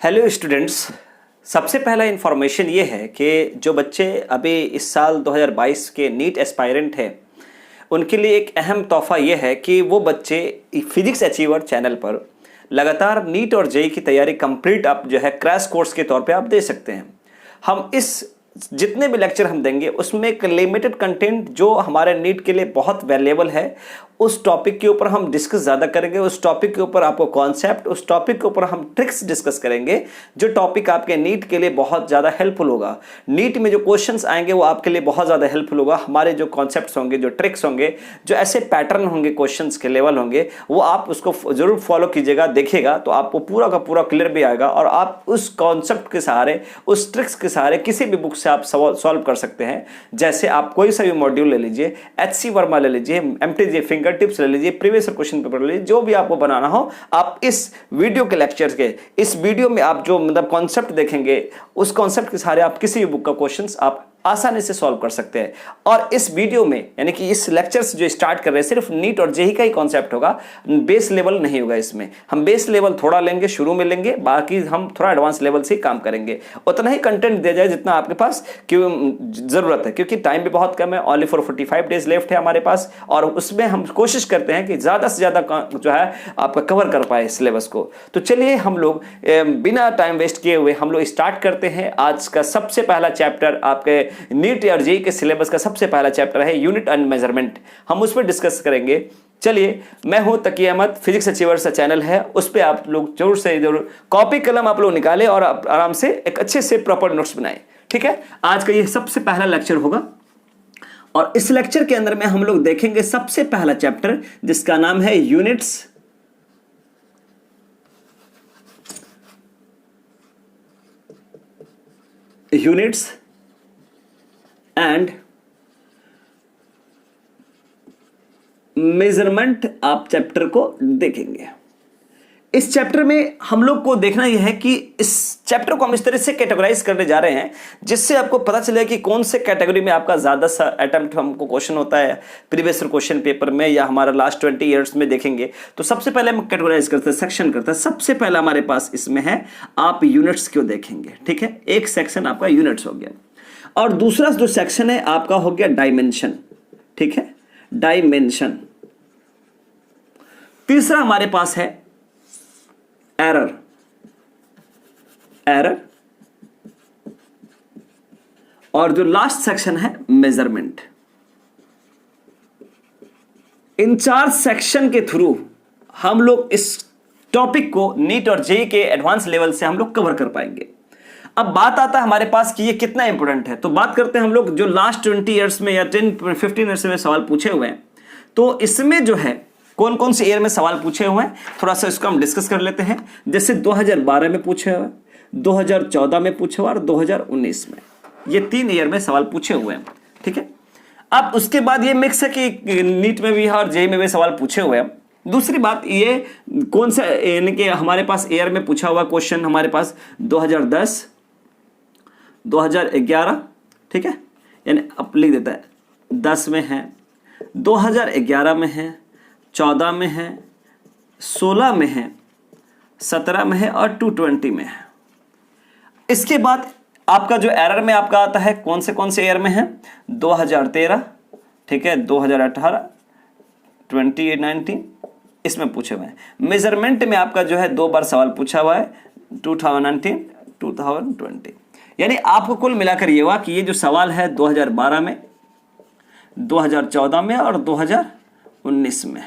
Hello students. सबसे पहला information ये है कि जो बच्चे अभी इस साल 2022 के नीट एस्पायरेंट हैं उनके लिए एक अहम तोहफा ये है कि वो बच्चे फिजिक्स अचीवर चैनल पर लगातार नीट और जेई की तैयारी कंप्लीट आप जो है क्रैश कोर्स के तौर पे आप दे सकते हैं। हम इस जितने भी लेक्चर हम देंगे उसमें एक लिमिटेड कंटेंट जो हमारे नीट के लिए बहुत वैल्यूएबल है उस टॉपिक के ऊपर हम डिस्कस ज़्यादा करेंगे। उस टॉपिक के ऊपर आपको कॉन्सेप्ट, उस टॉपिक के ऊपर हम ट्रिक्स डिस्कस करेंगे जो टॉपिक आपके नीट के लिए बहुत ज़्यादा हेल्पफुल होगा। नीट में जो क्वेश्चंस आएंगे वो आपके लिए बहुत ज़्यादा हेल्पफुल होगा। हमारे जो कॉन्सेप्ट्स होंगे, जो ट्रिक्स होंगे, जो ऐसे पैटर्न होंगे, क्वेश्चंस के लेवल होंगे, वो आप उसको जरूर फॉलो कीजिएगा, देखिएगा तो आपको पूरा का पूरा क्लियर भी आएगा और आप उस कॉन्सेप्ट के सहारे, उस ट्रिक्स के सहारे किसी भी बुक से आप सॉल्व कर सकते हैं। जैसे आप कोई सा भी मॉड्यूल ले लीजिए, HC वर्मा ले लीजिए, MTJ फिंगर टिप्स ले लीजिए, प्रीवियस क्वेश्चन पेपर ले लीजिए, जो भी आपको बनाना हो आप इस वीडियो के लेक्चर्स के इस वीडियो में आप जो मतलब कॉन्सेप्ट देखेंगे उस कॉन्सेप्ट के सहारे आप किसी भी बुक का क्वेश्चंस आप आसानी से सॉल्व कर सकते हैं। और इस वीडियो में यानी कि इस लेक्चर्स जो स्टार्ट कर रहे हैं सिर्फ नीट और जेई का ही कॉन्सेप्ट होगा, बेस लेवल नहीं होगा। इसमें हम बेस लेवल थोड़ा लेंगे, शुरू में लेंगे, बाकी हम थोड़ा एडवांस लेवल से काम करेंगे। उतना ही कंटेंट दिया जाए जितना आपके पास जरूरत है, क्योंकि टाइम भी बहुत कम है। ओनली फॉर 45 डेज लेफ्ट है हमारे पास और उसमें हम कोशिश करते हैं कि ज्यादा से ज्यादा जो है आपका कवर कर पाए सिलेबस को। तो चलिए हम लोग बिना टाइम वेस्ट किए हुए हम लोग स्टार्ट करते हैं। आज का सबसे पहला चैप्टर आपके नीट और जेईई के सिलेबस का सबसे पहला चैप्टर है यूनिट एंड मेजरमेंट। हम उस पर डिस्कस करेंगे। चलिए, मैं हूं तकी अहमद, फिजिक्स अचीवर्स का चैनल है, उस पर आप लोग जरूर से जरूर कॉपी कलम आप लोग निकालें और आराम से एक अच्छे से प्रॉपर नोट्स बनाएं। ठीक है, आज का ये सबसे पहला लेक्चर होगा और इस लेक्चर के अंदर में हम लोग देखेंगे सबसे पहला चैप्टर जिसका नाम है यूनिट्स एंड मेजरमेंट। आप चैप्टर को देखेंगे। इस चैप्टर में हम लोग को देखना यह है कि इस चैप्टर को हम इस तरह से कैटेगराइज करने जा रहे हैं जिससे आपको पता चले कि कौन से कैटेगरी में आपका ज्यादा सा अटेम्प्ट हमको क्वेश्चन होता है प्रीवियस क्वेश्चन पेपर में या हमारा लास्ट 20 ईयर्स में देखेंगे। तो सबसे पहले हम कैटेगराइज करते हैं, सेक्शन करते हैं। सबसे पहला हमारे पास इसमें है आप यूनिट्स क्यों देखेंगे। ठीक है, एक सेक्शन आपका यूनिट्स हो गया और दूसरा जो सेक्शन है आपका हो गया डायमेंशन। ठीक है, डायमेंशन। तीसरा हमारे पास है एरर और जो लास्ट सेक्शन है मेजरमेंट। इन 4 सेक्शन के थ्रू हम लोग इस टॉपिक को नीट और जेईई के एडवांस लेवल से हम लोग कवर कर पाएंगे। अब बात आता है हमारे पास कि ये कितना इंपॉर्टेंट है, तो बात करते हैं हम लोग जो लास्ट 20 ईयर्स में या 10-15 ईयर्स में सवाल पूछे हुए हैं। तो इसमें जो है कौन कौन से ईयर में सवाल पूछे हुए हैं थोड़ा सा इसको हम डिस्कस कर लेते हैं। जैसे 2012 में पूछे हुए, 2014 में पूछे हुए और 2019 में, ये 3 ईयर में सवाल पूछे हुए हैं। ठीक है, अब उसके बाद ये मिक्स है कि नीट में भी है और जेईई में भी सवाल पूछे हुए हैं। दूसरी बात ये कौन सा यानी कि हमारे पास ईयर में पूछा हुआ क्वेश्चन हमारे पास 2010, 2011। ठीक है, यानी अब लिख देता है 10 में है, 2011 में है, 14 में है, 16 में है, 17 में है और 220 में है। इसके बाद आपका जो एरर में आपका आता है कौन से ईयर में है 2013। ठीक है, 2018, 2019 इसमें पूछे हुए हैं। मेजरमेंट में आपका जो है 2 बार सवाल पूछा हुआ है 2019, 2020। यानी आपको कुल मिलाकर ये हुआ कि ये जो सवाल है 2012 में, 2014 में और 2019 में,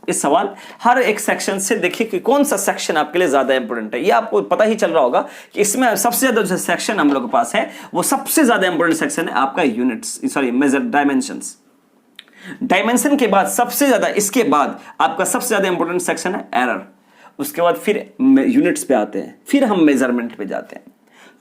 इस सवाल हर एक सेक्शन से देखिए कि कौन सा सेक्शन आपके लिए ज्यादा इंपॉर्टेंट है। ये आपको पता ही चल रहा होगा कि इसमें सबसे ज्यादा जो सेक्शन हम लोग के पास है वो सबसे ज्यादा इंपॉर्टेंट सेक्शन है आपका यूनिट्स मेजर डायमेंशंस। डायमेंशन के बाद सबसे ज्यादा, इसके बाद आपका सबसे ज्यादा इंपॉर्टेंट सेक्शन है एरर। उसके बाद फिर यूनिट्स पे आते हैं, फिर हम मेजरमेंट पे जाते हैं।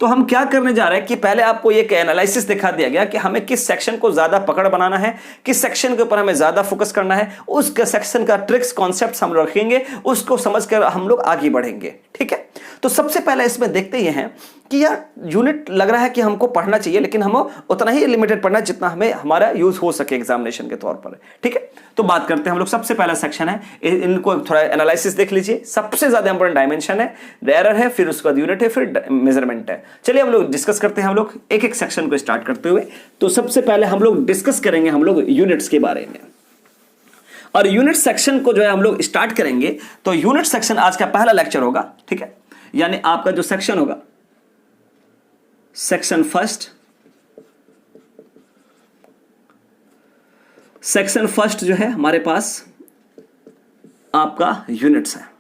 तो हम क्या करने जा रहे हैं कि पहले आपको एक एनालिसिस दिखा दिया गया कि हमें किस सेक्शन को ज्यादा पकड़ बनाना है, किस सेक्शन के ऊपर हमें ज्यादा फोकस करना है, उस सेक्शन का ट्रिक्स कॉन्सेप्ट्स हम रखेंगे, उसको समझकर हम लोग आगे बढ़ेंगे। ठीक है, तो सबसे पहले इसमें देखते ये हैं कि यार यूनिट लग रहा है कि हमको पढ़ना चाहिए, लेकिन हम उतना ही लिमिटेड पढ़ना जितना हमें हमारा यूज हो सके एग्जामिनेशन के तौर पर, ठीक है। तो बात करते हैं हम लोग, सबसे पहला सेक्शन है, इनको थोड़ा एनालिसिस देख लीजिए। सबसे ज्यादा इंपॉर्टेंट डायमेंशन है, एरर है, फिर उसके बाद यूनिट है, फिर मेजरमेंट है। चलिए हम लोग डिस्कस करते हैं, हम लोग एक एक सेक्शन को स्टार्ट करते हुए। तो सबसे पहले हम लोग डिस्कस करेंगे हम लोग यूनिट्स के बारे में, और यूनिट सेक्शन को जो है हम लोग स्टार्ट करेंगे। तो यूनिट सेक्शन आज का पहला लेक्चर होगा, ठीक है। यानी आपका जो सेक्शन होगा, सेक्शन फर्स्ट, सेक्शन फर्स्ट जो है हमारे पास आपका यूनिट्स है।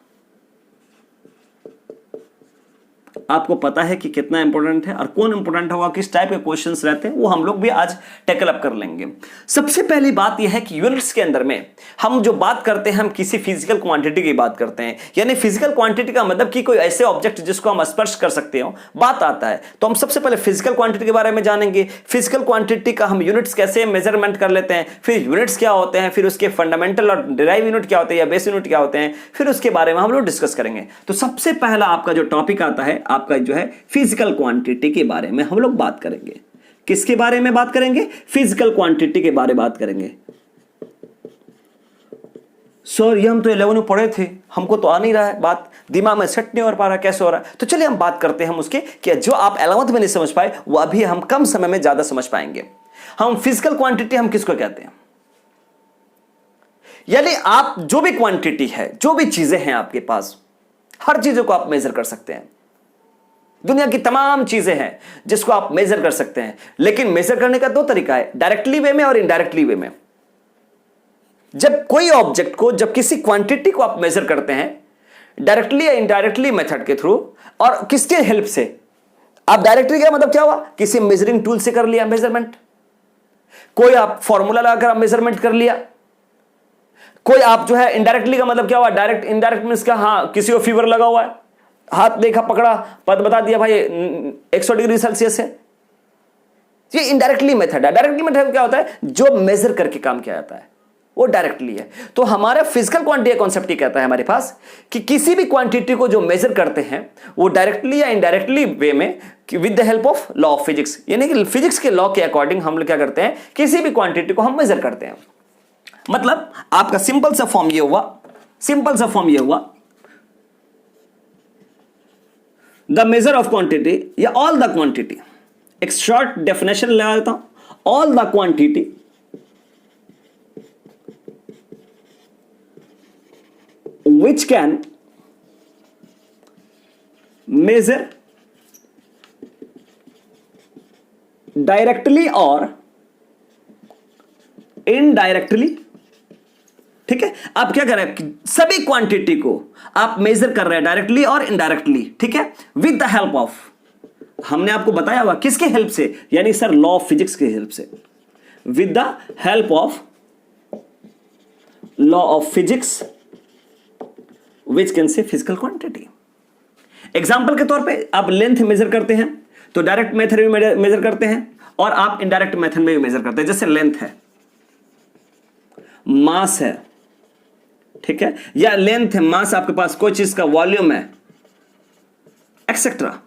आपको पता है कि कितना इंपॉर्टेंट है और कौन इंपॉर्टेंट होगा, किस टाइप के क्वेश्चंस रहते हैं, वो हम लोग भी आज टैकल अप कर लेंगे। सबसे पहली बात यह है कि यूनिट्स के अंदर में हम जो बात करते हैं, हम किसी फिजिकल क्वांटिटी की बात करते हैं। यानी फिजिकल क्वांटिटी का मतलब कि कोई ऐसे ऑब्जेक्ट जिसको हम स्पर्श कर सकते हो, बात आता है। तो हम सबसे पहले फिजिकल क्वांटिटी के बारे में जानेंगे। फिजिकल क्वांटिटी का हम यूनिट्स कैसे मेजरमेंट कर लेते हैं, फिर यूनिट्स क्या होते हैं, फिर उसके फंडामेंटल और डिराइव यूनिट क्या होते हैं या बेस यूनिट क्या होते हैं, फिर उसके बारे में हम लोग डिस्कस करेंगे। तो सबसे पहला आपका जो टॉपिक आता है, आपका जो है फिजिकल क्वांटिटी के बारे में हम लोग बात करेंगे। किसके बारे में बात करेंगे? फिजिकल क्वांटिटी के बारे में बात करेंगे। सर ये हम तो 11 में पढ़े थे, हमको तो आ नहीं रहा है, बात दिमाग में सेट नहीं हो पा रहा, कैसे हो रहा है। तो चलिए हम बात करते हैं हम उसके, कि जो आप 11th में नहीं समझ पाए वो अभी हम कम समय में ज्यादा समझ पाएंगे। हम फिजिकल क्वांटिटी हम किसको कहते हैं? यानी आप जो भी क्वांटिटी है, जो भी चीजें हैं आपके पास, हर चीजों को आप मेजर कर सकते हैं। दुनिया की तमाम चीजें हैं जिसको आप मेजर कर सकते हैं, लेकिन मेजर करने का दो तरीका है, डायरेक्टली वे में और इनडायरेक्टली वे में। जब कोई ऑब्जेक्ट को, जब किसी क्वांटिटी को आप मेजर करते हैं डायरेक्टली या इनडायरेक्टली मेथड के थ्रू, और किसके हेल्प से? आप डायरेक्टली का मतलब क्या हुआ? किसी मेजरिंग टूल से कर लिया मेजरमेंट, कोई आप फॉर्मूला लगाकर आप मेजरमेंट कर लिया, कोई आप जो है इनडायरेक्टली का मतलब क्या हुआ? डायरेक्ट इनडायरेक्ट मींस का, हाँ किसी को फीवर लगा हुआ है, हाथ देखा पकड़ा, पद बता दिया भाई 100 डिग्री सेल्सियस है, ये इनडायरेक्टली मेथड है। डायरेक्टली मेथड क्या होता है? जो मेजर करके काम किया जाता है वो डायरेक्टली है। तो हमारा फिजिकल क्वांटिटी कॉन्सेप्ट ही कहता है हमारे पास कि किसी भी क्वांटिटी को जो मेजर करते हैं वो डायरेक्टली या इनडायरेक्टली वे में with the help of law of physics, यानी कि फिजिक्स के लॉ के अकॉर्डिंग हम लोग क्या करते हैं, किसी भी क्वांटिटी को हम मेजर करते हैं। मतलब आपका सिंपल सा फॉर्म ये हुआ, द मेजर ऑफ क्वांटिटी या ऑल द क्वांटिटी। एक शॉर्ट डेफिनेशन लगा देता हूं, all the quantity which can measure directly or indirectly, ठीक है। आप क्या कर रहे हैं? सभी क्वांटिटी को आप मेजर कर रहे हैं डायरेक्टली और इनडायरेक्टली, ठीक है, विद द हेल्प ऑफ, हमने आपको बताया हुआ किसके हेल्प से, यानी सर लॉ ऑफ फिजिक्स के हेल्प से, with the help of law of physics which can से फिजिकल क्वांटिटी। एग्जाम्पल के तौर पे आप लेंथ मेजर करते हैं तो डायरेक्ट मेथड में मेजर करते हैं, और आप इनडायरेक्ट मेथड में भी मेजर करते हैं। जैसे लेंथ है, मास है, ठीक है, या लेंथ है, मास आपके पास कोई चीज का वॉल्यूम है, एक्सेट्रा।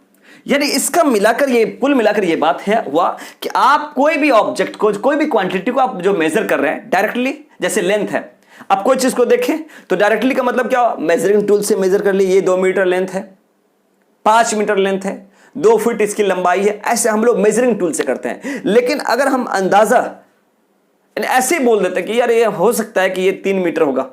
यानी इसका मिलाकर, ये कुल मिलाकर ये बात है हुआ कि आप कोई भी ऑब्जेक्ट को, कोई भी क्वांटिटी को आप जो मेजर कर रहे हैं डायरेक्टली, जैसे लेंथ है, आप कोई चीज को देखें तो डायरेक्टली का मतलब क्या हुआ? मेजरिंग टूल से मेजर कर ली, ये 2 मीटर लेंथ है, 5 मीटर लेंथ है, 2 फीट इसकी लंबाई है, ऐसे हम लोग मेजरिंग टूल से करते हैं। लेकिन अगर हम अंदाजा ऐसे बोल देते हैं कि यार ये हो सकता है कि ये 3 मीटर होगा,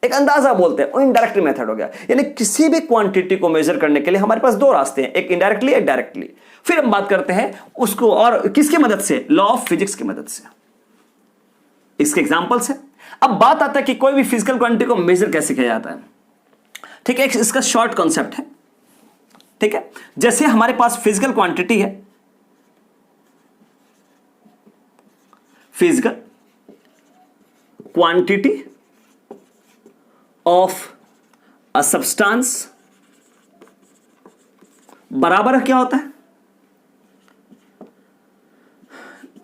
एक अंदाजा बोलते हैं, वो इनडायरेक्ट मेथड हो गया। यानी किसी भी क्वांटिटी को मेजर करने के लिए हमारे पास 2 रास्ते हैं, एक इनडायरेक्टली, एक डायरेक्टली। फिर हम बात करते हैं उसको, और किसकी मदद से? लॉ ऑफ फिजिक्स की मदद से। इसके एग्जांपल्स है। अब बात आता है कि कोई भी फिजिकल क्वांटिटी को मेजर कैसे किया जाता है, ठीक है। इसका शॉर्ट कॉन्सेप्ट है, ठीक है। जैसे हमारे पास फिजिकल क्वांटिटी है, physical quantity of a substance बराबर क्या होता है?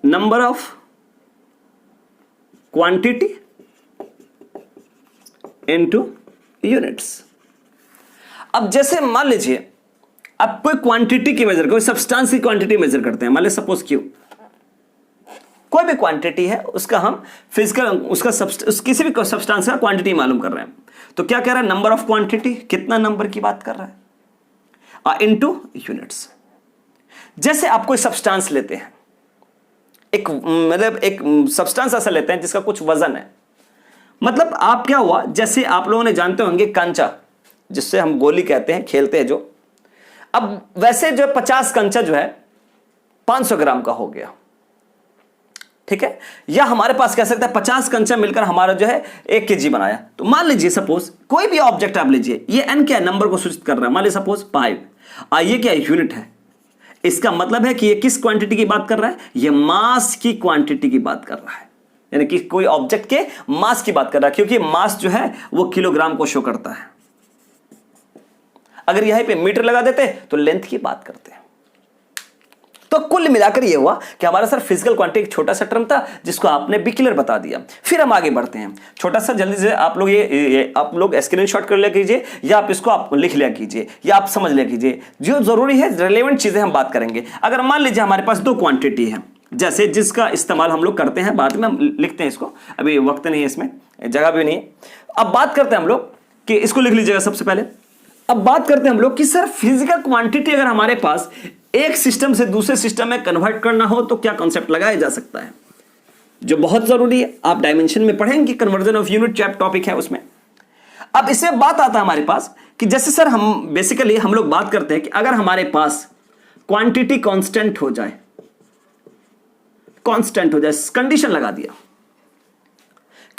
Number of quantity into units. अब जैसे मान लीजिए अब कोई क्वांटिटी की मेजर, कोई सब्सटेंस की क्वांटिटी मेजर करते हैं, मान लो सपोज क्यू, कोई भी क्वांटिटी है उसका हम फिजिकल, उसका किसी भी सब्सटेंस का क्वांटिटी मालूम कर रहे हैं, तो क्या कह रहा है, नंबर ऑफ क्वांटिटी, कितना नंबर की बात कर रहा है, इनटू यूनिट्स। जैसे आप कोई सब्सटेंस लेते हैं, एक मतलब एक सब्सटेंस ऐसा लेते हैं जिसका कुछ वजन है, मतलब आप क्या हुआ, जैसे आप लोगों ने जानते होंगे कंचा, जिससे हम गोली कहते हैं, खेलते हैं जो, अब वैसे जो 50 कंचा जो है 500 ग्राम का हो गया, ठीक है, या हमारे पास कह सकते हैं 50 कंचा मिलकर हमारा जो है 1 kg बनाया। तो मान लीजिए सपोज कोई भी ऑब्जेक्ट आप लीजिए, ये n क्या है, नंबर को सूचित कर रहा है, मान लीजिए सपोज 5, ये क्या यूनिट है, इसका मतलब है कि ये किस क्वांटिटी की बात कर रहा है, ये मास की क्वांटिटी की बात कर रहा है, यानी कि कोई ऑब्जेक्ट के मास की बात कर रहा है, क्योंकि मास जो है वो किलोग्राम को शो करता है। अगर यहीं पे मीटर लगा देते तो लेंथ की बात करते हैं। तो कुल मिलाकर यह हुआ कि हमारा सर फिजिकल क्वांटिटी एक छोटा सा टर्म था जिसको आपने बी क्लियर बता दिया। फिर हम आगे बढ़ते हैं, छोटा सा जल्दी से आप लोग ये आप लोग स्क्रीनशॉट कर लिया कीजिए, या आप इसको आप लिख लिया कीजिए, या आप समझ लिया कीजिए, जो जरूरी है रिलेवेंट चीजें हम बात करेंगे। अगर मान लीजिए हमारे पास 2 क्वांटिटी है, जैसे जिसका इस्तेमाल हम लोग करते हैं, बाद में हम लिखते हैं इसको, अभी वक्त नहीं है, इसमें जगह भी नहीं है। अब बात करते हैं हम लोग कि इसको लिख लीजिएगा सबसे पहले। अब बात करते हैं हम लोग कि सर फिजिकल क्वांटिटी अगर हमारे पास एक सिस्टम से दूसरे सिस्टम में कन्वर्ट करना हो तो क्या कॉन्सेप्ट लगाया जा सकता है, जो बहुत जरूरी है, आप डायमेंशन में पढ़ेंगे, conversion of unit chapter topic है उसमें। अब इसमें बात आता है हमारे पास कि जैसे सर हम बेसिकली हम लोग बात करते हैं कि अगर हमारे पास क्वांटिटी कांस्टेंट हो जाए, कांस्टेंट हो जाए, कंडीशन लगा दिया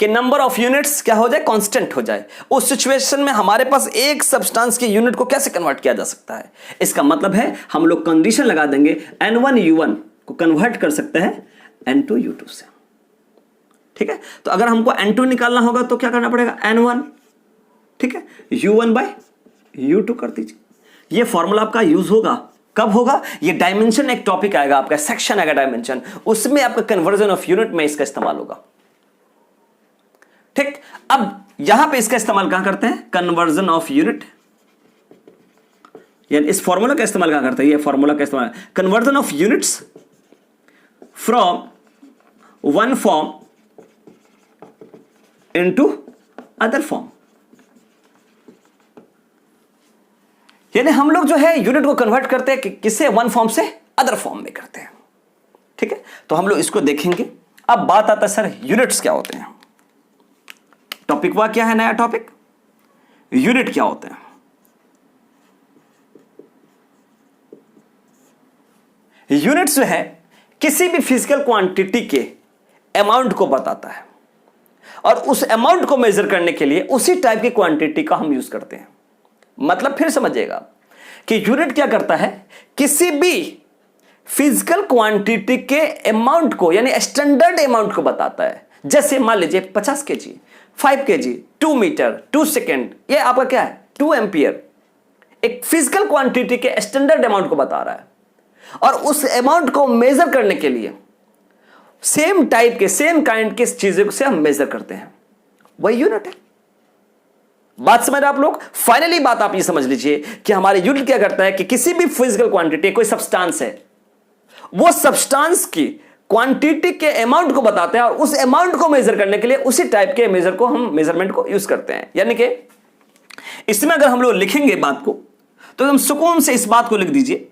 कि नंबर ऑफ यूनिट्स क्या हो जाए, कांस्टेंट हो जाए, उस सिचुएशन में हमारे पास एक सब्सटेंस के यूनिट को कैसे कन्वर्ट किया जा सकता है। इसका मतलब है हम लोग कंडीशन लगा देंगे N1U1 को कन्वर्ट कर सकते हैं N2U2 से, ठीक है। तो अगर हमको N2 निकालना होगा तो क्या करना पड़ेगा, N1, ठीक है, U1/U2 कर दीजिए। ये फॉर्मूला आपका यूज होगा, कब होगा, ये डायमेंशन एक टॉपिक आएगा आपका, सेक्शन आएगा डायमेंशन, उसमें आपका कन्वर्जन ऑफ यूनिट में इसका इस्तेमाल होगा, ठीक। अब यहां पे इसका इस्तेमाल कहां करते हैं, कन्वर्जन ऑफ यूनिट, यानी इस फॉर्मूला का इस्तेमाल कहां करते हैं, ये फॉर्मूला का इस्तेमाल conversion of units from one form into other form, यानी हम लोग जो है यूनिट को कन्वर्ट करते हैं किससे, वन फॉर्म से अदर फॉर्म में करते हैं, ठीक है। तो हम लोग इसको देखेंगे। अब बात आता है सर यूनिट्स क्या होते हैं, टॉपिक वह क्या है, नया टॉपिक, यूनिट क्या होते हैं। यूनिट्स जो है किसी भी फिजिकल क्वांटिटी के अमाउंट को बताता है, और उस अमाउंट को मेजर करने के लिए उसी टाइप की क्वांटिटी का हम यूज करते हैं। मतलब फिर समझिएगा कि यूनिट क्या करता है, किसी भी फिजिकल क्वांटिटी के अमाउंट को, यानी स्टैंडर्ड अमाउंट को बताता है। जैसे मान लीजिए 50 kg, 5 kg, 2 मीटर, 2 सेकेंड, ये आपका क्या है, 2 एम्पियर, एक फिजिकल क्वांटिटी के स्टैंडर्ड अमाउंट को बता रहा है, और उस अमाउंट को मेजर करने के लिए सेम टाइप के, सेम काइंड के चीजों से हम मेजर करते हैं, वही यूनिट है। बात समझ रहे आप लोग। फाइनली बात आप ये समझ लीजिए कि हमारे यूनिट क्या करता है कि किसी भी फिजिकल क्वांटिटी, कोई सब्सटेंस है, वो सब्सटेंस की क्वांटिटी के अमाउंट को बताते हैं, और उस अमाउंट को मेजर करने के लिए उसी टाइप के मेजर को हम मेजरमेंट को यूज करते हैं। यानी कि इसमें अगर हम लोग लिखेंगे बात को, तो हम सुकून से इस बात को लिख दीजिए,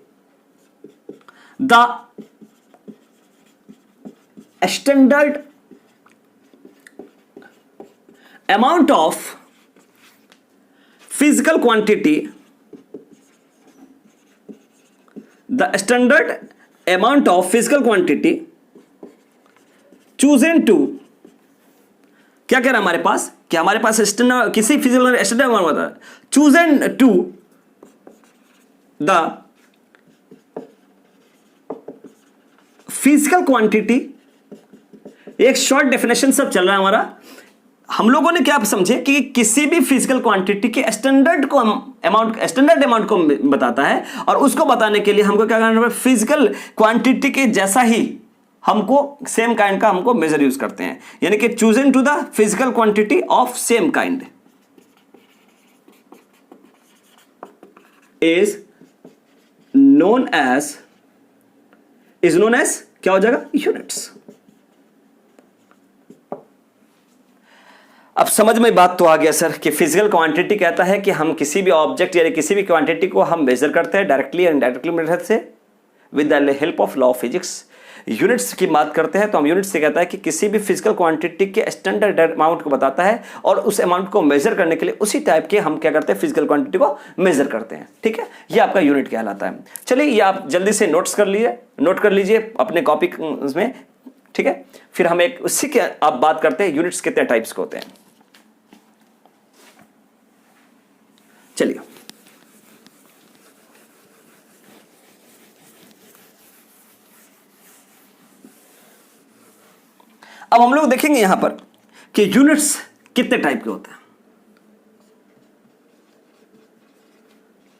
the standard amount of physical quantity, the standard amount of physical quantity chosen to, क्या कह रहा है हमारे पास कि हमारे पास स्टैंडर्ड, किसी फिजिकल स्टैंडर्ड अमाउंट होता है, chosen to the physical quantity. एक शॉर्ट डेफिनेशन सब चल रहा है हमारा। हम लोगों ने क्या समझे कि किसी भी फिजिकल क्वांटिटी के स्टैंडर्ड अमाउंट को बताता है, और उसको बताने के लिए हमको क्या करना है, फिजिकल क्वांटिटी के जैसा ही हमको सेम काइंड का हमको मेजर यूज करते हैं। यानी कि chosen to the physical quantity of same kind is known as क्या हो जाएगा, यूनिट्स। अब समझ में बात तो आ गया सर कि फिजिकल क्वांटिटी कहता है कि हम किसी भी ऑब्जेक्ट या किसी भी क्वांटिटी को हम मेजर करते हैं डायरेक्टली एंड इनडायरेक्टली मेथड से with the help of law of physics. Units की बात करते हैं तो हम यूनिट्स से कहता है कि किसी भी फिजिकल क्वांटिटी के स्टैंडर्ड अमाउंट को बताता है और उस अमाउंट को मेजर करने के लिए उसी टाइप के हम क्या करते हैं, फिजिकल क्वांटिटी को मेजर करते हैं। ठीक है, ये आपका यूनिट कहलाता है। चलिए ये आप जल्दी से नोट कर लीजिए अपने कॉपी में। ठीक है, फिर हम एक उसी के आप बात करते हैं यूनिट्स कितने टाइप्स के होते हैं। चलिए अब हम लोग देखेंगे यहां पर कि यूनिट्स कितने टाइप के होते हैं।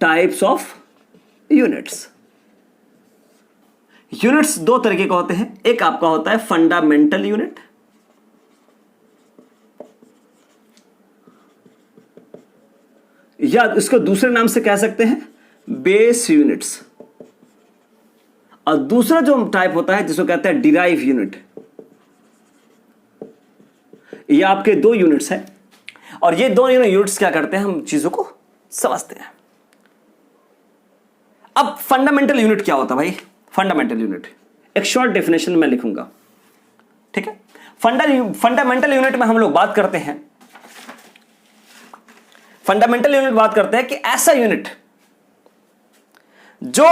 Types of units. यूनिट्स दो तरीके का होते हैं। एक आपका होता है फंडामेंटल यूनिट, या इसको दूसरे नाम से कह सकते हैं बेस यूनिट्स, और दूसरा जो टाइप होता है जिसको कहते हैं डिराइव यूनिट। ये आपके दो यूनिट्स हैं और ये दो यूनिट्स क्या करते हैं, हम चीजों को समझते हैं। अब फंडामेंटल यूनिट क्या होता है भाई? फंडामेंटल यूनिट एक शॉर्ट डेफिनेशन में लिखूंगा। ठीक है, फंडामेंटल यूनिट में हम लोग बात करते हैं, फंडामेंटल यूनिट बात करते हैं कि ऐसा यूनिट जो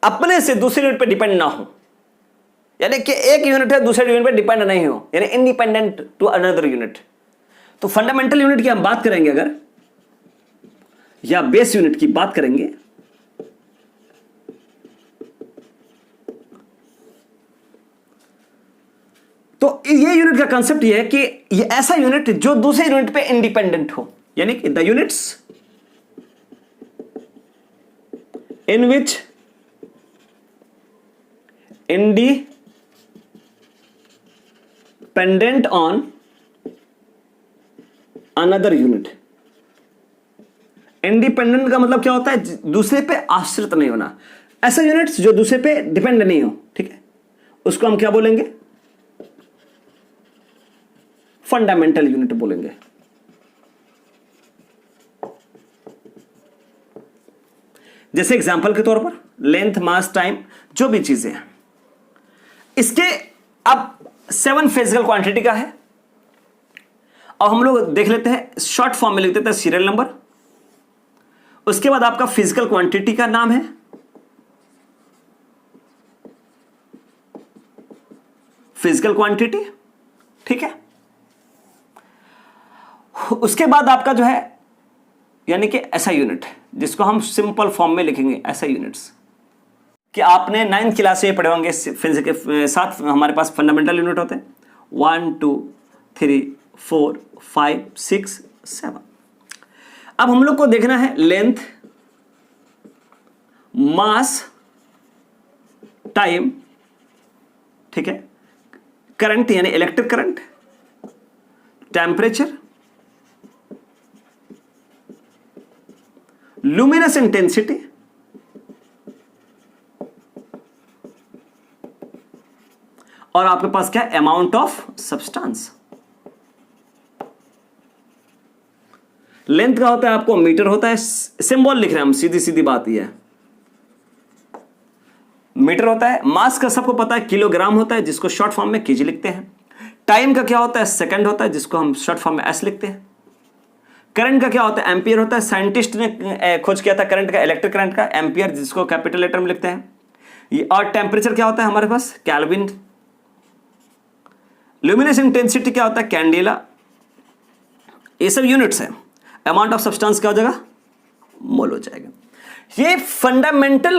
अपने से दूसरे यूनिट पे डिपेंड ना हो, यानी कि एक यूनिट है दूसरे यूनिट पे डिपेंड नहीं हो, यानी इंडिपेंडेंट टू अनदर यूनिट। तो फंडामेंटल यूनिट की हम बात करेंगे अगर, या बेस यूनिट की बात करेंगे, तो ये यूनिट का कंसेप्ट ये है कि ये ऐसा यूनिट जो दूसरे यूनिट पे इंडिपेंडेंट हो, यानी कि the units in which independent on another unit. Independent का मतलब क्या होता है? दूसरे पे आश्रित नहीं होना। ऐसा यूनिट्स जो दूसरे पे डिपेंड नहीं हो, ठीक है, उसको हम क्या बोलेंगे? फंडामेंटल यूनिट बोलेंगे। जैसे एग्जांपल के तौर पर लेंथ, मास, टाइम, जो भी चीजें हैं, इसके अब 7 फिजिकल क्वांटिटी का है। और हम लोग देख लेते हैं, शॉर्ट फॉर्म में लिख देते हैं सीरियल नंबर। उसके बाद आपका फिजिकल क्वांटिटी का नाम है, फिजिकल क्वांटिटी, ठीक है। उसके बाद आपका जो है यानी कि ऐसा यूनिट जिसको हम सिंपल फॉर्म में लिखेंगे, ऐसा यूनिट्स कि आपने 9th क्लास में पढ़े होंगे। फिजिक्स के साथ हमारे पास फंडामेंटल यूनिट होते हैं 1 2 3 4 5 6 7। अब हम लोग को देखना है लेंथ, मास, टाइम, ठीक है, करंट यानी electric current, temperature, luminous intensity, और आपके पास क्या है? Amount of substance. लेंथ का होता है आपको मीटर होता है, सिंबल लिख रहे हैं हम, सीधी सीधी बात यह है, मीटर होता है। मास का सबको पता है किलोग्राम होता है, जिसको शॉर्ट फॉर्म में केजी लिखते हैं। टाइम का क्या होता है? सेकंड होता है, जिसको हम शॉर्ट फॉर्म में एस लिखते हैं। करंट का क्या होता है? एम्पियर होता है। साइंटिस्ट ने खोज किया था करंट का, इलेक्ट्रिक करंट का, एम्पियर, जिसको कैपिटल लेटर में लिखते हैं। और टेम्परेचर क्या होता है हमारे पास? केल्विन। ल्यूमिनस इंटेंसिटी क्या होता है? कैंडेला। ये सब यूनिट्स हैं। अमाउंट ऑफ सब्सटेंस क्या हो जाएगा? मोल हो जाएगा। ये फंडामेंटल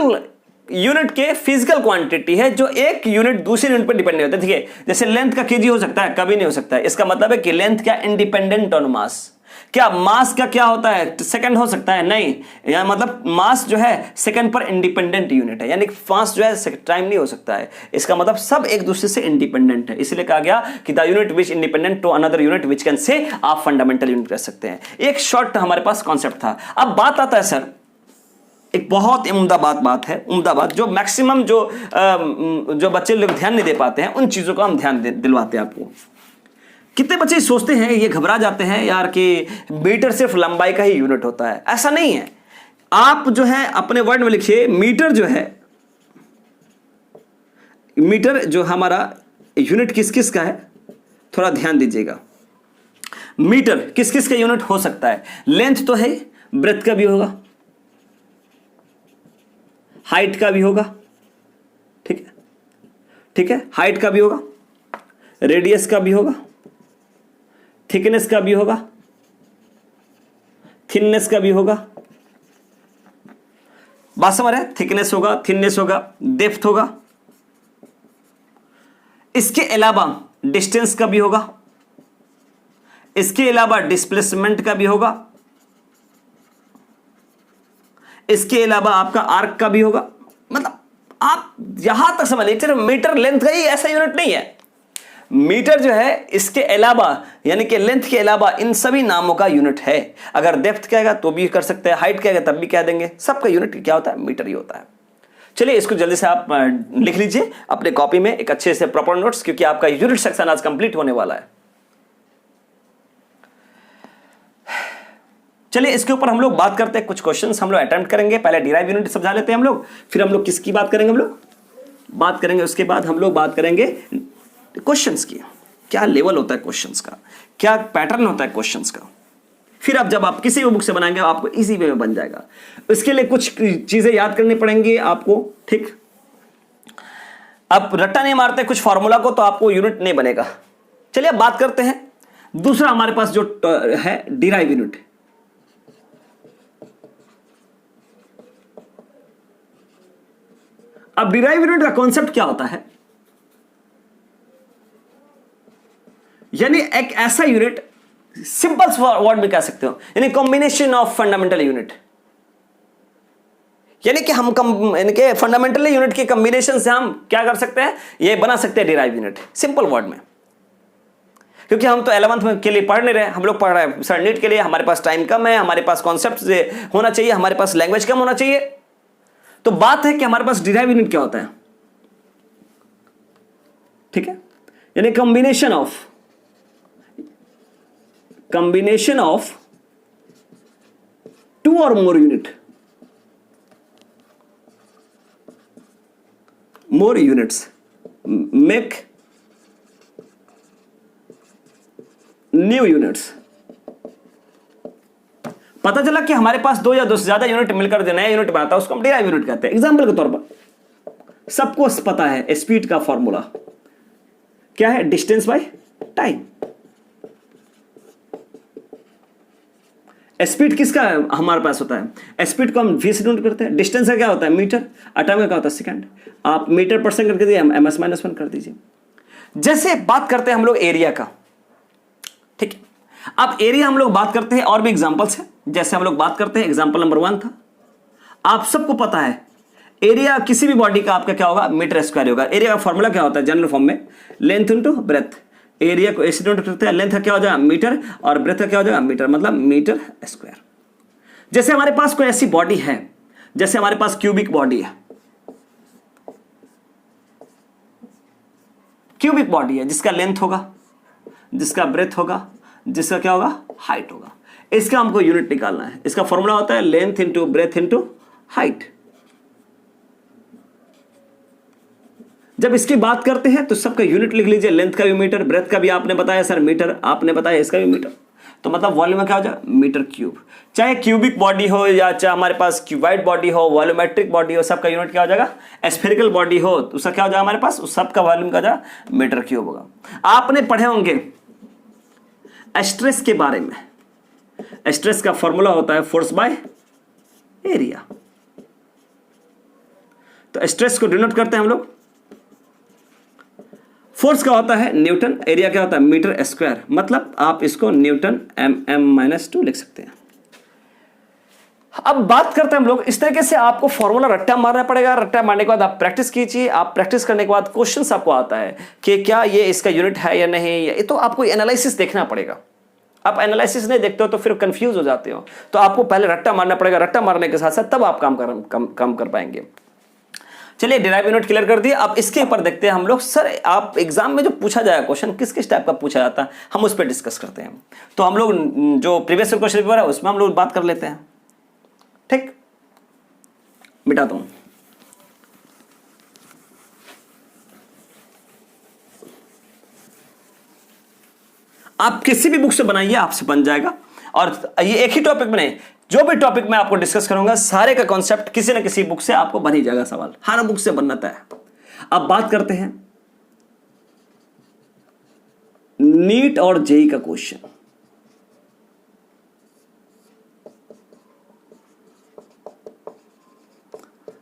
यूनिट के फिजिकल क्वांटिटी है जो एक यूनिट दूसरे यूनिट पर डिपेंड नहीं होता। ठीक है, जैसे लेंथ का केजी हो सकता है, कभी नहीं हो सकता है। इसका मतलब है कि लेंथ क्या? इंडिपेंडेंट ऑन मास। क्या मास का क्या होता है? सेकंड हो सकता है? नहीं, या मतलब मास जो है सेकंड पर इंडिपेंडेंट यूनिट है, यानी मास जो है टाइम नहीं हो सकता है। इसका मतलब सब एक दूसरे से इंडिपेंडेंट है, इसलिए कहा गया कि the unit which independent to another unit which can से आप फंडामेंटल यूनिट कह सकते हैं। एक शॉर्ट हमारे पास कॉन्सेप्ट था। अब बात आता है सर एक बहुत उम्दा बात है, उम्दा बात जो मैक्सिमम जो बच्चे लोग ध्यान नहीं दे पाते हैं, उन चीज़ों का हम ध्यान दिलवाते हैं आपको। कितने बच्चे सोचते हैं, ये घबरा जाते हैं यार कि मीटर सिर्फ लंबाई का ही यूनिट होता है। ऐसा नहीं है। आप जो है अपने वर्ड में लिखिए, मीटर जो है, मीटर जो हमारा यूनिट किस किस का है, थोड़ा ध्यान दीजिएगा। मीटर किस किस का यूनिट हो सकता है? लेंथ तो है, ब्रेथ का भी होगा, हाइट का भी होगा, ठीक है, ठीक है, हाइट का भी होगा, रेडियस का भी होगा, थिकनेस का भी होगा, थिननेस का भी होगा। बात समझ रहे हैं? थिकनेस होगा, थिननेस होगा, डेप्थ होगा। इसके अलावा डिस्टेंस का भी होगा, इसके अलावा डिस्प्लेसमेंट का भी होगा, इसके अलावा आपका आर्क का भी होगा। मतलब आप यहां तक समझ लीजिए, मीटर लेंथ का ही ऐसा यूनिट नहीं है। मीटर जो है इसके अलावा, यानी कि लेंथ के अलावा, इन सभी नामों का यूनिट है। अगर डेप्थ कहेगा तो भी कर सकते हैं, हाइट कहेगा तब भी कह देंगे। सबका यूनिट क्या होता है? मीटर ही होता है। चलिए इसको जल्दी से आप लिख लीजिए अपने कॉपी में एक अच्छे से प्रॉपर नोट्स, क्योंकि आपका यूनिट सेक्शन आज कंप्लीट होने वाला है। चलिए इसके ऊपर हम लोग बात करते हैं, कुछ क्वेश्चंस हम लोग अटेम्प्ट करेंगे। पहले डिराइव यूनिट समझा लेते हैं हम लोग, फिर हम लोग किसकी बात करेंगे, हम लोग बात करेंगे, उसके बाद हम लोग बात करेंगे क्वेश्चंस की। क्या लेवल होता है क्वेश्चंस का, क्या पैटर्न होता है क्वेश्चंस का। फिर अब जब आप किसी भी बुक से बनाएंगे आपको इजी वे में बन जाएगा। इसके लिए कुछ चीजें याद करनी पड़ेंगी आपको, ठीक। अब रट्टा नहीं मारते कुछ फार्मूला को तो आपको यूनिट नहीं बनेगा। चलिए अब बात करते हैं दूसरा हमारे पास जो है डिराइव यूनिट। अब डिराइव यूनिट का कॉन्सेप्ट क्या होता है? यानी एक ऐसा यूनिट, सिंपल वर्ड में कह सकते हो, यानी कॉम्बिनेशन ऑफ फंडामेंटल यूनिट। यानी कि हम यानी कि फंडामेंटल यूनिट के कॉम्बिनेशन से हम क्या कर सकते हैं, ये बना सकते हैं डिराइव यूनिट, सिंपल वर्ड में। क्योंकि हम तो 11th के लिए पढ़ नहीं रहे, हम लोग पढ़ रहे हैं सर नीट के लिए। हमारे पास टाइम कम है, हमारे पास कॉन्सेप्ट होना चाहिए, हमारे पास लैंग्वेज कम होना चाहिए। तो बात है कि हमारे पास डिराइव यूनिट क्या होता है, ठीक है, यानी कॉम्बिनेशन ऑफ टू और more units make new units. पता चला कि हमारे पास दो या दो से ज्यादा यूनिट मिलकर जो नया यूनिट बनाता है उसको हम डिराइव यूनिट कहते हैं। एग्जांपल के तौर पर सबको पता है स्पीड का फॉर्मूला क्या है, डिस्टेंस बाय टाइम। स्पीड किसका हमारे पास होता है, स्पीड को हम वी से डिनोट करते हैं। डिस्टेंस का क्या होता है, मीटर। टाइम का क्या होता है, सेकंड। आप मीटर पर सेकंड कर दीजिए, हम ms-1 कर दीजिए। जैसे बात करते हैं हम लोग एरिया का, ठीक है। अब एरिया हम लोग बात करते हैं, और भी एग्जांपल्स हैं। जैसे हम लोग बात करते हैं, एग्जांपल नंबर 1 था, आप सबको पता है एरिया किसी भी बॉडी का आपका क्या होगा, मीटर स्क्वायर होगा। एरिया का फॉर्मूला क्या होता है जनरल फॉर्म में, लेंथ इनटू ब्रेथ। एरिया को ऐसे डिनोट करते हैं, लेंथ का क्या हो जाएगा मीटर और ब्रेथ का क्या हो जाएगा मीटर, मतलब मीटर स्क्वायर। जैसे हमारे पास कोई ऐसी बॉडी है, जैसे हमारे पास क्यूबिक बॉडी है, क्यूबिक बॉडी है जिसका लेंथ होगा, जिसका ब्रेथ होगा, जिसका क्या होगा हाइट होगा। इसका हमको यूनिट निकालना है। इसका फॉर्मूला होता है length into breadth into height. जब इसकी बात करते हैं तो सबका यूनिट लिख लीजिए, लेंथ का भी मीटर, ब्रेथ का भी आपने बताया सर मीटर, आपने बताया इसका भी मीटर। तो मतलब वॉल्यूम में क्या हो जाए मीटर क्यूब। चाहे क्यूबिक बॉडी हो या चाहे हमारे पास क्यूबाइड बॉडी हो, वॉल्यूमेट्रिक बॉडी हो, सबका यूनिट क्या हो जाएगा, स्फेरिकल बॉडी हो तो उसका क्या हो जाएगा हमारे पास, उस सबका वॉल्यूम का जाएगा मीटर क्यूब होगा। आपने पढ़े होंगे स्ट्रेस के बारे में। स्ट्रेस का फॉर्मूला होता है फोर्स बाय एरिया। तो स्ट्रेस को डिनोट करते हैं हम लोग, फोर्स का होता है न्यूटन, एरिया क्या होता है मीटर स्क्वायर, मतलब आप इसको न्यूटन mm-2 लिख सकते हैं। अब बात करते हैं हम लोग इस तरीके से, आपको फॉर्मूला रट्टा मारना पड़ेगा। रट्टा मारने के बाद आप प्रैक्टिस कीजिए। आप प्रैक्टिस करने के बाद क्वेश्चंस आपको आता है कि क्या ये इसका यूनिट है या नहीं, ये तो आपको एनालिसिस देखना पड़ेगा। आप एनालिसिस नहीं देखते हो तो फिर कंफ्यूज हो जाते हो। तो आपको पहले रट्टा मारना पड़ेगा, रट्टा मारने के साथ साथ तब आप काम कर पाएंगे। चलिए डिराइव यूनिट क्लियर कर दिया। अब इसके ऊपर देखते हैं हम लोग, सर आप एग्जाम में जो पूछा जाएगा क्वेश्चन किस किस टाइप का पूछा जाता है, हम उस पर डिस्कस करते हैं। तो हम लोग जो प्रीवियस क्वेश्चन पेपर है उसमें हम लोग बात कर लेते हैं। ठीक, मिटाता हूं। आप किसी भी बुक से बनाइए, आपसे बन जाएगा। और ये एक ही टॉपिक में नहीं, जो भी टॉपिक मैं आपको डिस्कस करूंगा सारे का कॉन्सेप्ट किसी ना किसी बुक से आपको बन ही जाएगा सवाल, हर बुक से बनता है। अब बात करते हैं नीट और जेई का क्वेश्चन।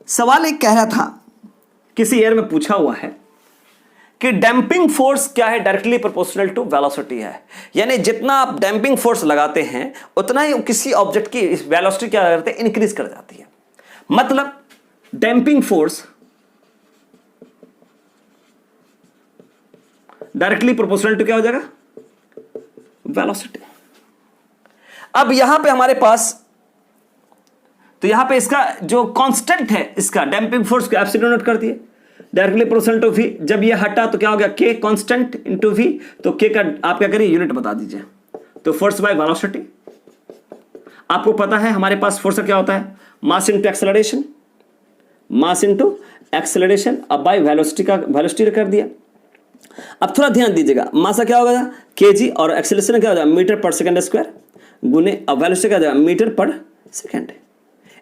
सवाल एक कह रहा था, किसी ईयर में पूछा हुआ है कि डैम्पिंग फोर्स क्या है, डायरेक्टली प्रोपोर्शनल टू वेलोसिटी है। यानी जितना आप डैम्पिंग फोर्स लगाते हैं उतना ही किसी ऑब्जेक्ट की वेलोसिटी क्या करते हैं, इंक्रीज कर जाती है। मतलब damping force directly proportional to क्या हो जाएगा, वेलोसिटी। अब यहां पे हमारे पास, तो यहां पे इसका जो कांस्टेंट है, इसका डैम्पिंग फोर्स को एप्सिलॉन नोट कर दिए, डायरेक्टली प्रोपोर्शनल टू v। जब ये हटा तो क्या हो गया, k कांस्टेंट इनटू v। तो k का आप क्या करिए, यूनिट बता दीजिए। तो फोर्स बाय वेलोसिटी, आपको पता है हमारे पास फोर्स क्या होता है, mass into acceleration, mass into acceleration. अब बाय वेलोसिटी का वेलोसिटी कर दिया। अब थोड़ा ध्यान दीजिएगा, मास क्या होगा kg और एक्सेलरेशन क्या हो जाएगा, मीटर पर सेकंड स्क्वायर गुने, अब वेलोसिटी क्या हो जाएगा, मीटर पर सेकंड।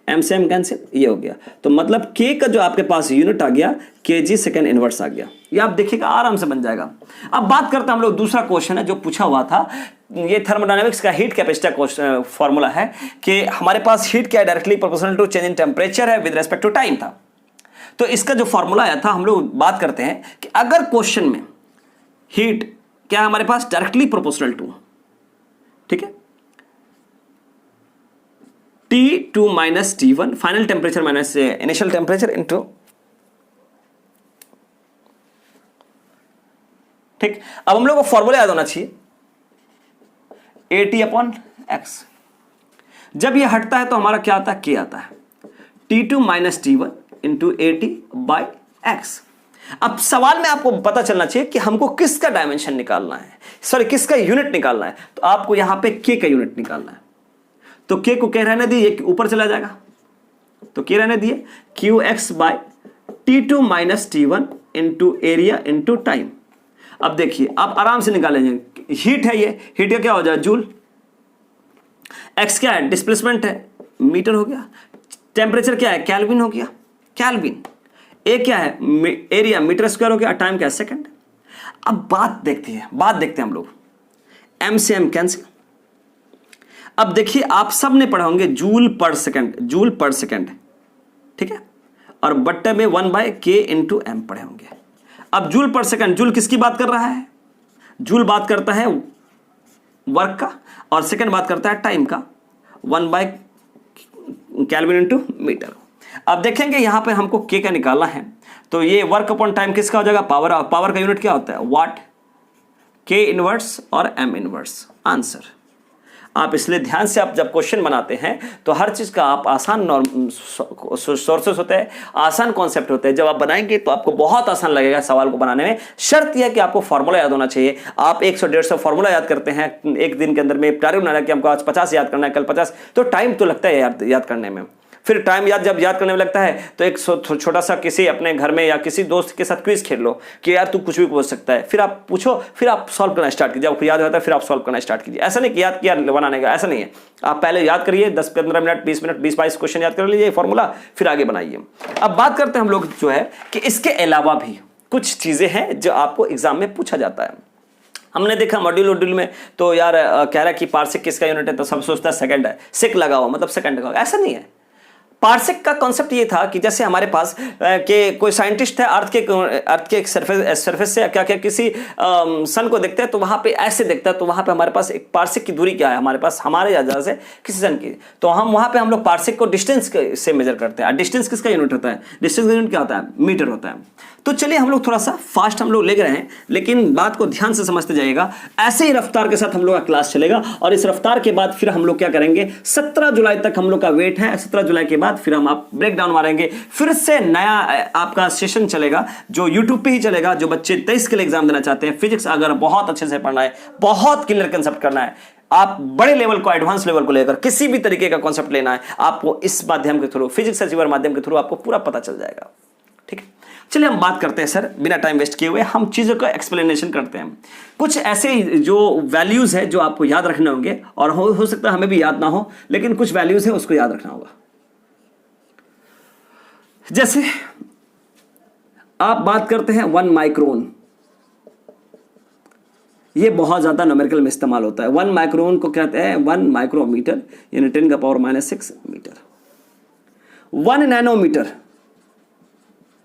एम से एम कैंसिल, ये हो गया। तो मतलब के का जो आपके पास यूनिट आ गया, kg सेकंड इनवर्स आ गया। ये आप देखिएगा आराम से बन जाएगा। अब बात करते हैं हम लोग, दूसरा क्वेश्चन है जो पूछा हुआ था, ये थर्मोडायनेमिक्स का हीट कैपेसिटी फॉर्मूला है कि हमारे पास हीट क्या directly proportional to change in temperature है विद रेस्पेक्ट टू टाइम था। तो इसका जो फॉर्मूला आया था, हम लोग बात करते हैं कि अगर क्वेश्चन में हीट क्या है हमारे पास, डायरेक्टली प्रोपोर्शनल टू, ठीक है, T2 minus T1 final temperature minus initial temperature into, ठीक। अब हम लोग को फॉर्मूला याद होना चाहिए, AT/x। जब ये हटता है तो हमारा क्या आता है, K आता है, T2 minus T1 into AT/x। अब सवाल में आपको पता चलना चाहिए कि हमको किसका डायमेंशन निकालना है, सॉरी किसका यूनिट निकालना है। तो आपको यहां पे K का यूनिट निकालना है। तो K को क्या रहने दिए, ऊपर चला जाएगा, तो K रहने दिए, QX by T2 minus T1 into area into time. अब देखिए आप आराम से निकालेंगे, हीट है, ये हीट का क्या हो जाए, जूल। X क्या है, डिस्प्लेसमेंट है, मीटर हो गया। टेम्परेचर क्या है, केल्विन हो गया, केल्विन। ए क्या है, एरिया, मीटर स्क्वायर हो गया। टाइम क्या है, सेकंड। अब बात देखते हैं हम लोग, M से M कैंसिल। अब देखिए आप सब ने पढ़ा होंगे जूल पर सेकंड, जूल पर सेकंड, ठीक है, और बट्टे में 1/k इंटू एम पढ़े होंगे। अब जूल पर सेकंड, जूल किसकी बात कर रहा है, जूल बात करता है वर्क का, और सेकंड बात करता है टाइम का, 1/केल्विन इंटू मीटर। अब देखेंगे यहां पे हमको k का निकालना है, तो ये वर्क अपॉन टाइम किसका हो जाएगा, पावर। पावर का यूनिट क्या होता है, वाट, k इनवर्स और m इनवर्स। आंसर आप इसलिए ध्यान से, आप जब क्वेश्चन बनाते हैं तो हर चीज़ का आप आसान सोर्सेस होते हैं, आसान कॉन्सेप्ट होते हैं, जब आप बनाएंगे तो आपको बहुत आसान लगेगा सवाल को बनाने में। शर्त यह है कि आपको फॉर्मूला याद होना चाहिए। आप 100-150 फॉर्मूला याद करते हैं एक दिन के अंदर में, टारगेट बना रहा है कि हमको आज 50 याद करना है, कल 50, तो टाइम तो लगता है याद करने में। फिर टाइम जब याद करने में लगता है तो एक छोटा सा किसी अपने घर में या किसी दोस्त के साथ क्विज खेल लो कि यार तू कुछ भी पूछ सकता है, फिर आप पूछो, फिर आप सॉल्व करना स्टार्ट कीजिए। आपको याद होता है फिर आप सॉल्व करना स्टार्ट कीजिए। ऐसा नहीं कि याद किया बनाने का, ऐसा नहीं है। आप पहले याद करिए, 10-15 मिनट, 20 मिनट, 20-22 क्वेश्चन याद कर लीजिए फॉर्मूला, फिर आगे बनाइए। अब बात करते हैं हम लोग जो है कि इसके अलावा भी कुछ चीज़ें हैं जो आपको एग्जाम में पूछा जाता है। हमने देखा मॉड्यूल में तो यार कह रहा है कि पार्सेक किसका यूनिट है, तो सब सोचता है सेकंड है, सेक लगा हुआ मतलब सेकंड का, ऐसा नहीं है। पार्सेक का कॉन्सेप्ट ये था कि जैसे हमारे पास कि कोई साइंटिस्ट है अर्थ के सरफेस से क्या क्या किसी सन को देखते हैं तो वहां पे ऐसे देखता है, तो वहां पे हमारे पास एक पार्सेक की दूरी क्या है हमारे पास हमारे ज्यादा से किसी सन की, तो वहां पे हम लोग पार्सेक को डिस्टेंस से मेजर करते हैं। डिस्टेंस किसका यूनिट होता है? डिस्टेंस का यूनिट क्या होता है? मीटर होता है। तो चलिए हम लोग थोड़ा सा फास्ट हम लोग ले रहे हैं, लेकिन बात को ध्यान से समझते जाइएगा। ऐसे ही रफ्तार के साथ हम लोग का क्लास चलेगा और इस रफ्तार के बाद फिर हम लोग क्या करेंगे, 17 जुलाई तक हम लोग का वेट है। 17 जुलाई के बाद फिर हम आप ब्रेक डाउन मारेंगे, फिर से नया आपका सेशन चलेगा जो यूट्यूब पे ही चलेगा। जो बच्चे 23 के लिए एग्जाम देना चाहते हैं, फिजिक्स अगर बहुत अच्छे से पढ़ना है, बहुत क्लियर कंसेप्ट करना है, आप बड़े लेवल को एडवांस लेवल को लेकर किसी भी तरीके का कॉन्सेप्ट लेना है, आपको इस माध्यम के थ्रू, फिजिक्स अचीवर माध्यम के थ्रू आपको पूरा पता चल जाएगा। ठीक है, चलिए हम बात करते हैं सर, बिना टाइम वेस्ट किए हुए हम चीज़ों का एक्सप्लेनेशन करते हैं। कुछ ऐसे जो वैल्यूज़ है जो आपको याद रखने होंगे, और हो सकता है हमें भी याद ना हो, लेकिन कुछ वैल्यूज़ है उसको याद रखना होगा। जैसे आप बात करते हैं 1 माइक्रोन, ये बहुत ज़्यादा न्यूमेरिकल में इस्तेमाल होता है। 1 माइक्रोन को कहते हैं 1 माइक्रोमीटर, यानी 10⁻⁻⁶ मीटर। 1 नैनोमीटर,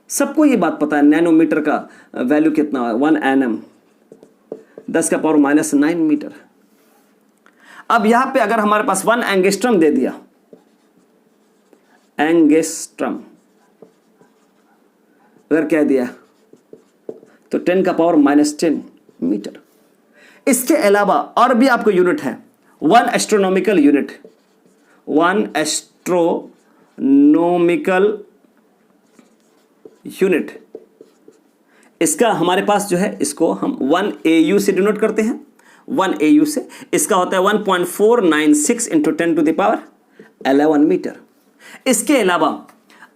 सबको ये बात पता है नैनोमीटर का वैल्यू कितना है, 1 nm, 10⁻⁹ मीटर। अब यहां पे अगर हमारे पास 1 एंगस्ट्रम दे दिया, एंगस्ट्रम अगर कह दिया तो 10⁻⁻10 मीटर। इसके अलावा और भी आपको यूनिट है, 1 एस्ट्रोनॉमिकल यूनिट, 1 एस्ट्रोनॉमिकल यूनिट। इसका हमारे पास जो है, इसको हम 1 AU से डिनोट करते हैं, 1 AU से। इसका होता है 1.496 × 10⁻11 मीटर। इसके अलावा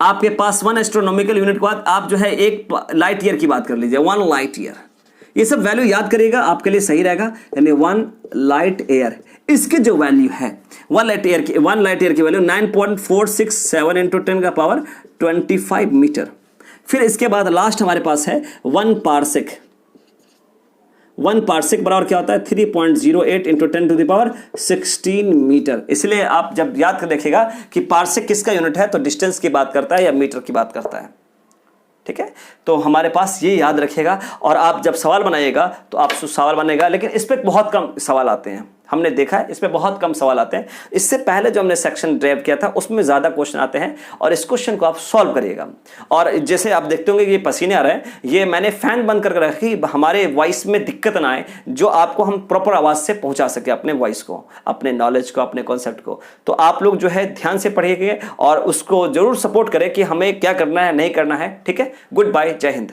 आपके पास 1 एस्ट्रोनॉमिकल यूनिट के बाद आप जो है एक लाइट ईयर की बात कर लीजिए, 1 लाइट ईयर। ये सब वैल्यू याद करिएगा, आपके लिए सही रहेगा। यानी 1 लाइट ईयर, इसके जो वैल्यू है 1 लाइट ईयर की वैल्यू 9.467 × 10⁻25 मीटर। फिर इसके बाद लास्ट हमारे पास है 1 पार्सेक। 1 पार्सेक बराबर क्या होता है, 3.08 × 10⁻16 मीटर। इसलिए आप जब याद कर देखिएगा कि पार्सेक किसका यूनिट है, तो डिस्टेंस की बात करता है या मीटर की बात करता है। ठीक है, तो हमारे पास ये याद रखिएगा। और आप जब सवाल बनाइएगा तो आप सवाल बनेगा, लेकिन इस पर बहुत कम सवाल आते हैं, हमने देखा है इस पे बहुत कम सवाल आते हैं। इससे पहले जो हमने सेक्शन ड्राइव किया था उसमें ज़्यादा क्वेश्चन आते हैं, और इस क्वेश्चन को आप सॉल्व करिएगा। और जैसे आप देखते होंगे कि ये पसीने आ रहे हैं, ये मैंने फैन बंद करके रखी, हमारे वॉइस में दिक्कत ना आए, जो आपको हम प्रॉपर आवाज़ से पहुंचा सके अपने वॉइस को, अपने नॉलेज को, अपने कॉन्सेप्ट को। तो आप लोग जो है ध्यान से पढ़िएगा और उसको जरूर सपोर्ट करें कि हमें क्या करना है, नहीं करना है। ठीक है, गुड बाय, जय हिंद।